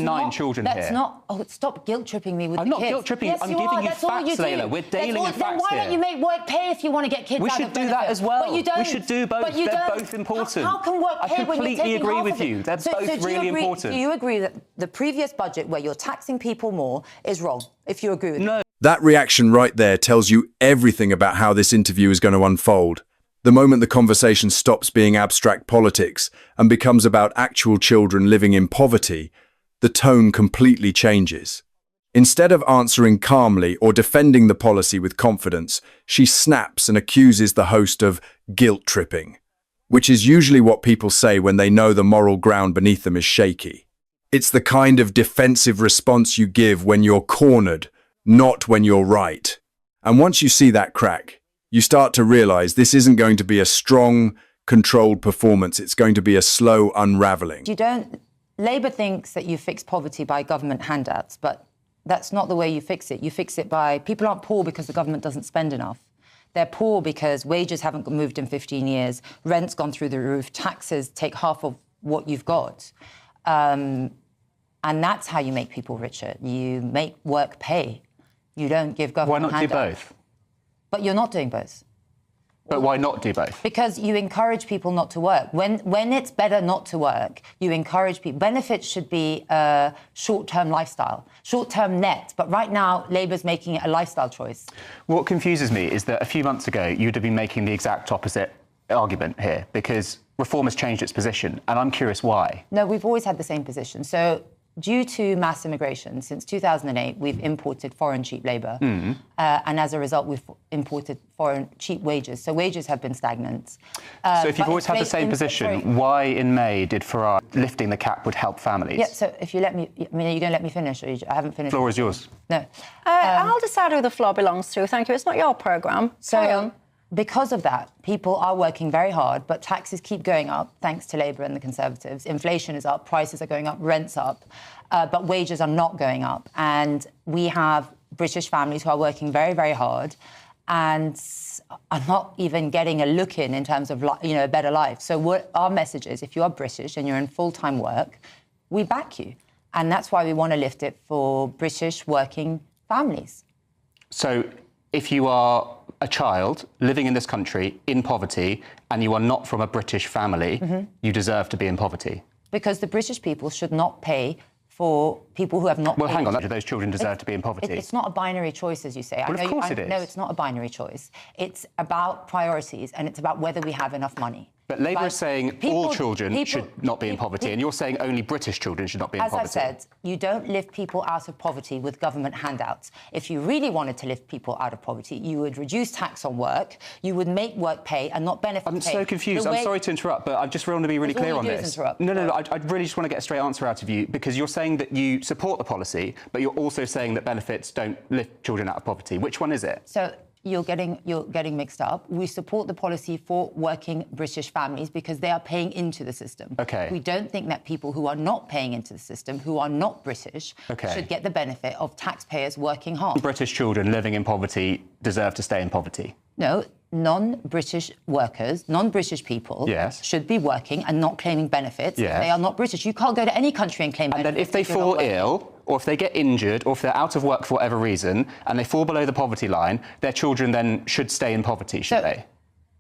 9 children here. That's not... Oh, stop guilt-tripping me with the kids. I'm not guilt-tripping you. Yes, I'm you giving are. you That's all facts, you do. Layla. We're dealing in facts Then why don't you make work pay if you want to get kids We out of should do that as well. But you don't. We should do both. But you They're don't. both important. How can work pay when you're taking half of it? I completely agree with you. They're both really important. Do you agree that the previous budget where you're taxing people more is wrong, if you agree with No. That reaction right there tells you everything about how this interview is going to unfold. The moment the conversation stops being abstract politics and becomes about actual children living in poverty, the tone completely changes. Instead of answering calmly or defending the policy with confidence, she snaps and accuses the host of guilt-tripping, which is usually what people say when they know the moral ground beneath them is shaky. It's the kind of defensive response you give when you're cornered, not when you're right. And once you see that crack, you start to realize this isn't going to be a strong, controlled performance. It's going to be a slow unraveling. Labour thinks that you fix poverty by government handouts, but that's not the way you fix it. You fix it by... People aren't poor because the government doesn't spend enough. They're poor because wages haven't moved in 15 years, rent's gone through the roof, taxes take half of what you've got. And that's how you make people richer. You make work pay. You don't give government handouts. Why not do both? But you're not doing both. But why not do both? Because you encourage people not to work. When it's better not to work, you encourage people. Benefits should be a short-term lifestyle, short-term net. But right now, Labour's making it a lifestyle choice. What confuses me is that a few months ago, you'd have been making the exact opposite argument here, because Reform has changed its position, and I'm curious why. No, we've always had the same position. So due to mass immigration, since 2008, we've imported foreign cheap labour. And as a result, we've imported foreign cheap wages. So wages have been stagnant. So if you've always had the same position, why in May did Farage lifting the cap would help families? Yeah, so if you let me... I mean, are you going to let me finish? Or I haven't finished. The floor is yours. No. I'll decide who the floor belongs to. Thank you. It's not your programme. Carry on. Because of that, people are working very hard, but taxes keep going up, thanks to Labour and the Conservatives. Inflation is up, prices are going up, rent's up, but wages are not going up. And we have British families who are working very, very hard and are not even getting a look in terms of, a better life. So what our message is, if you are British and you're in full-time work, we back you. And that's why we want to lift it for British working families. So if you are a child living in this country in poverty and you are not from a British family, you deserve to be in poverty. Because the British people should not pay for people who have not... Well, hang on, those children deserve to be in poverty. It's not a binary choice, as you say. Well, of course it is. No, it's not a binary choice. It's about priorities and it's about whether we have enough money. But Labour is saying all children should not be in poverty, and you're saying only British children should not be in poverty. As I said, you don't lift people out of poverty with government handouts. If you really wanted to lift people out of poverty, you would reduce tax on work, you would make work pay and not benefit pay. I'm so confused. I'm sorry to interrupt, but I just want to be really clear on this. No, I really just want to get a straight answer out of you, because you're saying that you support the policy, but you're also saying that benefits don't lift children out of poverty. Which one is it? So you're getting mixed up. We support the policy for working British families because they are paying into the system. Okay. We don't think that people who are not paying into the system, who are not British, should get the benefit of taxpayers working hard. British children living in poverty deserve to stay in poverty. No, non-British workers, non-British people should be working and not claiming benefits if they are not British. You can't go to any country and claim benefits. And then if they fall ill, or if they get injured, or if they're out of work for whatever reason, and they fall below the poverty line, their children then should stay in poverty, should they?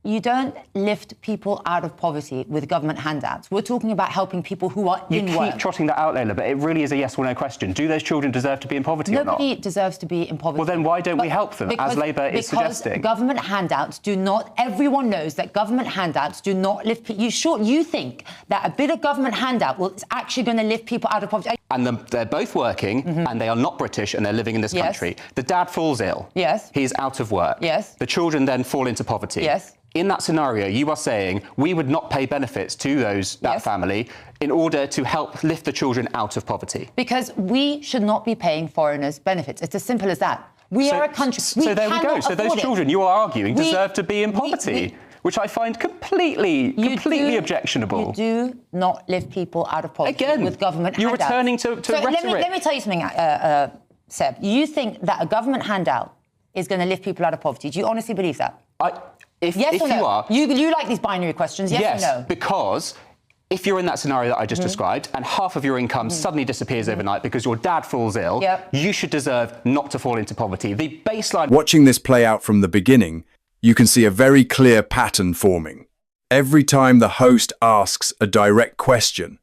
You don't lift people out of poverty with government handouts. We're talking about helping people who are in work. You keep trotting that out, Layla, but it really is a yes or no question. Do those children deserve to be in poverty or not? Nobody deserves to be in poverty. Well, then why don't we help them, as Labour is suggesting? Because government handouts do not... Everyone knows that government handouts do not lift people... You think that a bit of government handout is actually going to lift people out of poverty? And they're both working, and they are not British, and they're living in this country. The dad falls ill. Yes. He's out of work. Yes. The children then fall into poverty. Yes. In that scenario, you are saying we would not pay benefits to that family in order to help lift the children out of poverty. Because we should not be paying foreigners benefits. It's as simple as that. We are a country... So there we go. So those children, you are arguing, deserve to be in poverty, which I find completely objectionable. You do not lift people out of poverty with government handouts. You're returning to rhetoric. Let me tell you something, Seb. You think that a government handout is going to lift people out of poverty? Do you honestly believe that? If yes or no? You are... You like these binary questions, yes or no? Yes, because if you're in that scenario that I just described and half of your income suddenly disappears overnight because your dad falls ill, you should deserve not to fall into poverty. The baseline... Watching this play out from the beginning, you can see a very clear pattern forming. Every time the host asks a direct question,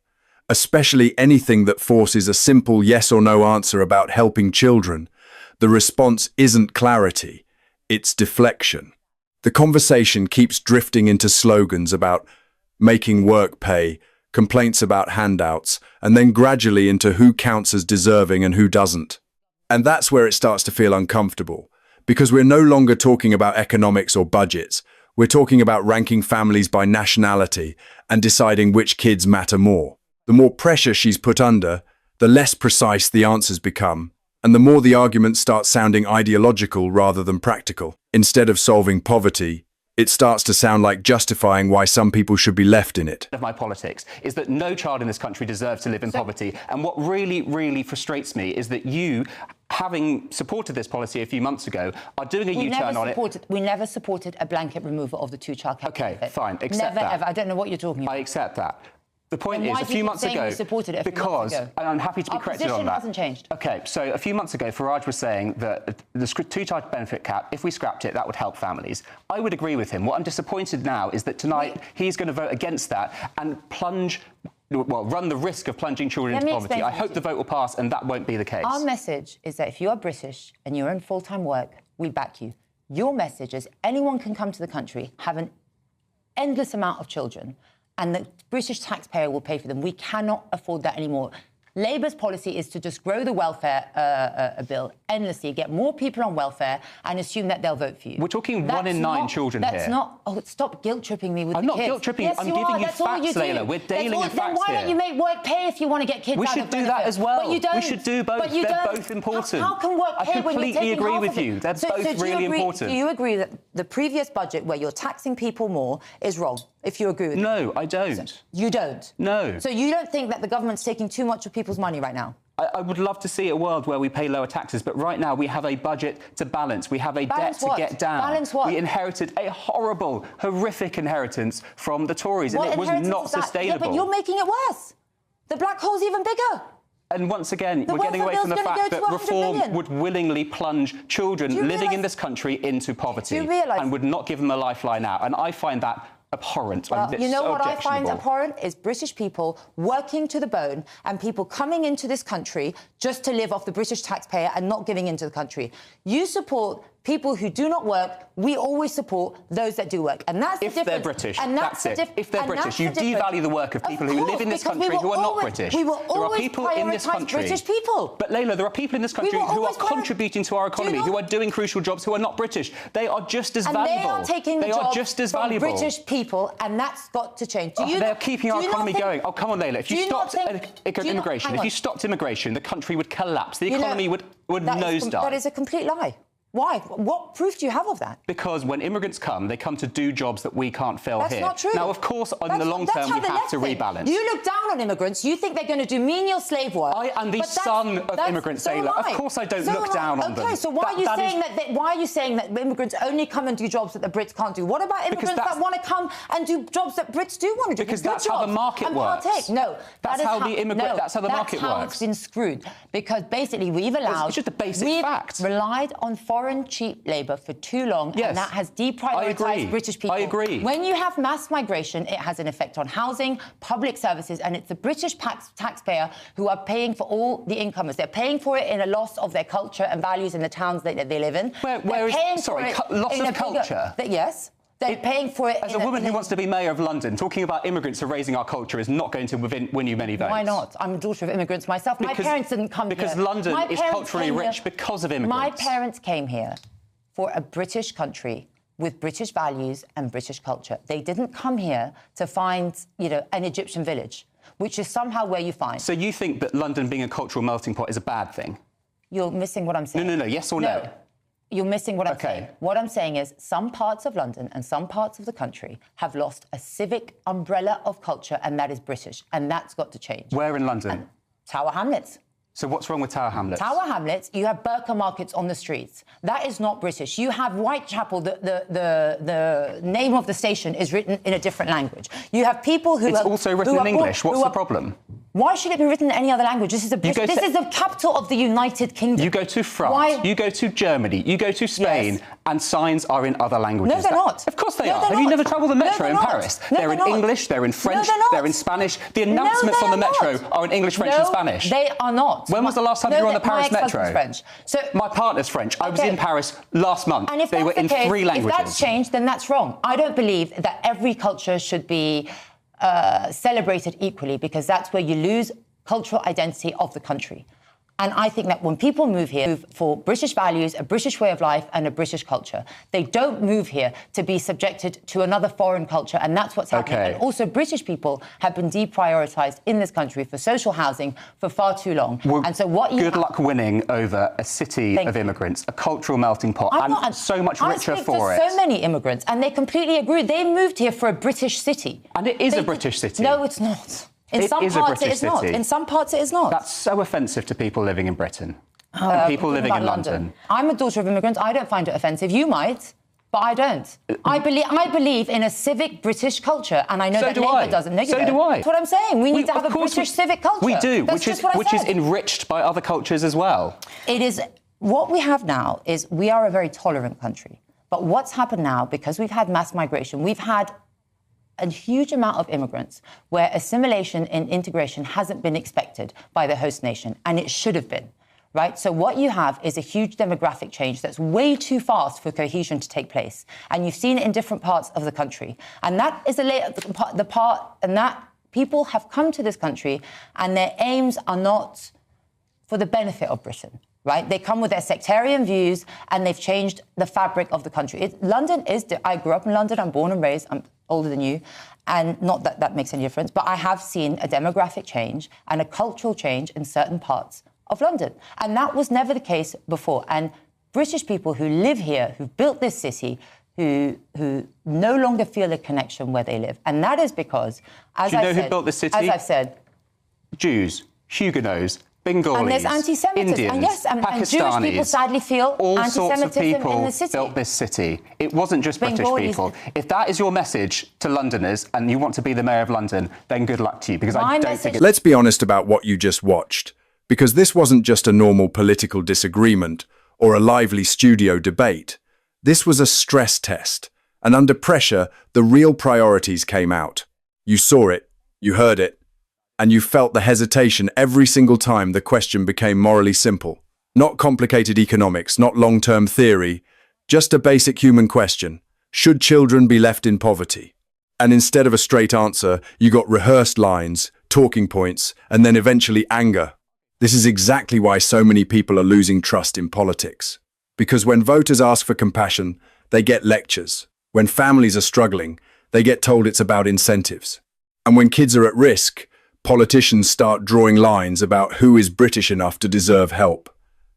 especially anything that forces a simple yes or no answer about helping children, the response isn't clarity, it's deflection. The conversation keeps drifting into slogans about making work pay, complaints about handouts, and then gradually into who counts as deserving and who doesn't. And that's where it starts to feel uncomfortable, because we're no longer talking about economics or budgets. We're talking about ranking families by nationality and deciding which kids matter more. The more pressure she's put under, the less precise the answers become, and the more the arguments start sounding ideological rather than practical. Instead of solving poverty, it starts to sound like justifying why some people should be left in it. Of my politics is that no child in this country deserves to live in poverty. And what really, really frustrates me is that you, having supported this policy a few months ago, are doing a U-turn on it. We never supported a blanket removal of the two-child cap. Okay, fine, accept never, that. Ever. I don't know what you're talking about. I accept that. The point is, a few months ago, because, and I'm happy to be corrected on that. Our position hasn't changed. Okay, so a few months ago, Farage was saying that the two-child benefit cap, if we scrapped it, that would help families. I would agree with him. What I'm disappointed now is that tonight he's going to vote against that and run the risk of plunging children into poverty. I hope the vote will pass and that won't be the case. Our message is that if you are British and you're in full-time work, we back you. Your message is anyone can come to the country, have an endless amount of children, and the British taxpayer will pay for them. We cannot afford that anymore. Labour's policy is to just grow the welfare bill endlessly, get more people on welfare and assume that they'll vote for you. We're talking 1 in 9 children here. That's not... Oh, stop guilt-tripping me with the kids. I'm not guilt-tripping. Yes, I'm giving you facts, Layla. We're dealing in facts here. Then why don't you make work pay if you want to get kids out of benefit? We should do that as well. But you don't. We should do both. They're both important. How can work pay when you're taking half of it? I completely agree with you. They're both really important. Do you agree that the previous budget where you're taxing people more is wrong, if you agree with me? No, I don't. You don't? No. So you don't think that the government's taking too much of people's money right now? I would love to see a world where we pay lower taxes, but right now we have a budget to balance. We have a debt to get down. Balance what? We inherited a horrible, horrific inheritance from the Tories, and it was not sustainable. Yeah, but you're making it worse. The black hole's even bigger. And once again, we're getting away from the fact that reform would willingly plunge children living in this country into poverty and would not give them a lifeline out. And I find that abhorrent. You know what I find abhorrent is British people working to the bone and people coming into this country just to live off the British taxpayer and not giving into the country. You support people who do not work. We always support those that do work. And that's the difference. If they're British, and that's it. If they're British, you devalue the work of people who live in this country who are not British. We will there are people in this country. British people. But Layla, there are people in this country who are contributing to our economy, who are doing crucial jobs, who are not British. They are just as valuable. And they are taking the jobs just as from valuable. British people, and that's got to change. They're keeping our economy going. Oh, come on, Layla. If you stopped immigration, if you stopped immigration, the country would collapse. The economy would nosedive. That is a complete lie. Why? What proof do you have of that? Because when immigrants come, they come to do jobs that we can't fill here. That's not true. Now, of course, in the long term, we have to rebalance. You look down on immigrants. You think they're going to do menial slave work. I am the son of immigrants, Layla. Of course I don't look down on them. Okay, so why are you saying that immigrants only come and do jobs that the Brits can't do? What about immigrants that want to come and do jobs that Brits do want to do? Because that's how the market works. No, that's how the market works. That's how it's been screwed. Because basically we've allowed... It's just a basic fact. We've relied on foreign cheap labour for too long, and that has deprioritised British people. I agree. When you have mass migration, it has an effect on housing, public services, and it's the British taxpayer who are paying for all the incomers. They're paying for it in a loss of their culture and values in the towns that they live in. Loss of culture? Yes. They're paying for it. As a woman who wants to be mayor of London, talking about immigrants erasing our culture is not going to win you many votes. Why not? I'm a daughter of immigrants myself. My parents didn't come here. Because London is culturally rich because of immigrants. My parents came here for a British country with British values and British culture. They didn't come here to find, an Egyptian village, which is somehow where you find. So you think that London being a cultural melting pot is a bad thing? You're missing what I'm saying. No. Yes or no? You're missing what I'm saying. What I'm saying is some parts of London and some parts of the country have lost a civic umbrella of culture, and that is British, and that's got to change. Where in London? Tower Hamlets. So what's wrong with Tower Hamlets? Tower Hamlets, you have burqa markets on the streets. That is not British. You have Whitechapel, the name of the station is written in a different language. You have people who It's also written in English. What's the problem? Why should it be written in any other language? This is the capital of the United Kingdom. You go to France, you go to Germany, you go to Spain, and signs are in other languages. No, they're not. Of course they are. Have you never travelled the metro in Paris? They're in English, they're in French, they're in Spanish. The announcements on the metro are in English, French, and Spanish. They are not. When was the last time you were on the Paris metro? French. So my partner's French. I was in Paris last month. And if they were in 3 languages. If that's changed, then that's wrong. I don't believe that every culture should be celebrated equally, because that's where you lose cultural identity of the country. And I think that when people move here, move for British values, a British way of life, and a British culture. They don't move here to be subjected to another foreign culture, and that's what's happening. Okay. And also, British people have been deprioritised in this country for social housing for far too long. Well, and so what you good luck winning over a city of immigrants, a cultural melting pot. I'm so much richer for it. I speak to so many immigrants, and they completely agree. They moved here for a British city. And it is a British city. No, it's not. In some parts it is not. In some parts it is not. That's so offensive to people living in Britain. And people living in London. I'm a daughter of immigrants. I don't find it offensive. You might, but I don't. I believe in a civic British culture, and I know that Labour doesn't. No, so do I. That's what I'm saying. We need to have a British civic culture. We do, which is enriched by other cultures as well. It is. What we have now is we are a very tolerant country. But what's happened now, because we've had mass migration, we've had a huge amount of immigrants where assimilation and integration hasn't been expected by the host nation, and it should have been, right? So what you have is a huge demographic change that's way too fast for cohesion to take place. And you've seen it in different parts of the country. And that is that people have come to this country and their aims are not for the benefit of Britain. Right? They come with their sectarian views and they've changed the fabric of the country. London is... I grew up in London. I'm born and raised. I'm older than you. And not that that makes any difference, but I have seen a demographic change and a cultural change in certain parts of London. And that was never the case before. And British people who live here, who've built this city, who no longer feel a connection where they live. And that is because, as I said... who built this city? As I've said... Jews, Huguenots, Bengalis, and there's anti-Semitism. Indians, and yes, and Jewish people sadly feel anti-Semitism in the city. Built this city. It wasn't just British people. If that is your message to Londoners and you want to be the mayor of London, then good luck to you, because I don't think it's... Let's be honest about what you just watched, because this wasn't just a normal political disagreement or a lively studio debate. This was a stress test, and under pressure, the real priorities came out. You saw it, you heard it, and you felt the hesitation every single time the question became morally simple. Not complicated economics, not long-term theory, just a basic human question. Should children be left in poverty? And instead of a straight answer, you got rehearsed lines, talking points, and then eventually anger. This is exactly why so many people are losing trust in politics. Because when voters ask for compassion, they get lectures. When families are struggling, they get told it's about incentives. And when kids are at risk, politicians start drawing lines about who is British enough to deserve help.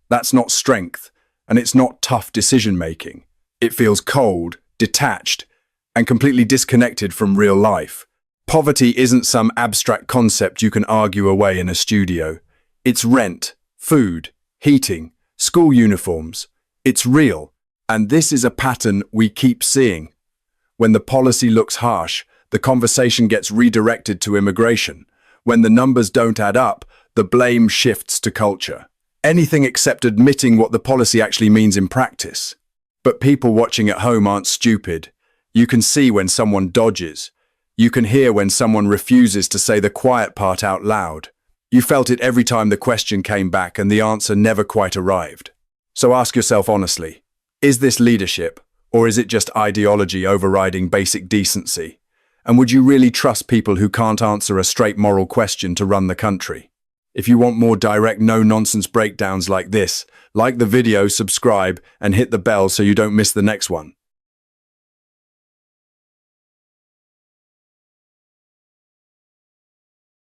That's not strength, and it's not tough decision-making. It feels cold, detached, and completely disconnected from real life. Poverty isn't some abstract concept you can argue away in a studio. It's rent, food, heating, school uniforms. It's real, and this is a pattern we keep seeing. When the policy looks harsh, the conversation gets redirected to immigration. When the numbers don't add up, the blame shifts to culture. Anything except admitting what the policy actually means in practice. But people watching at home aren't stupid. You can see when someone dodges. You can hear when someone refuses to say the quiet part out loud. You felt it every time the question came back and the answer never quite arrived. So ask yourself honestly, is this leadership, or is it just ideology overriding basic decency? And would you really trust people who can't answer a straight moral question to run the country? If you want more direct, no-nonsense breakdowns like this, like the video, subscribe, and hit the bell so you don't miss the next one.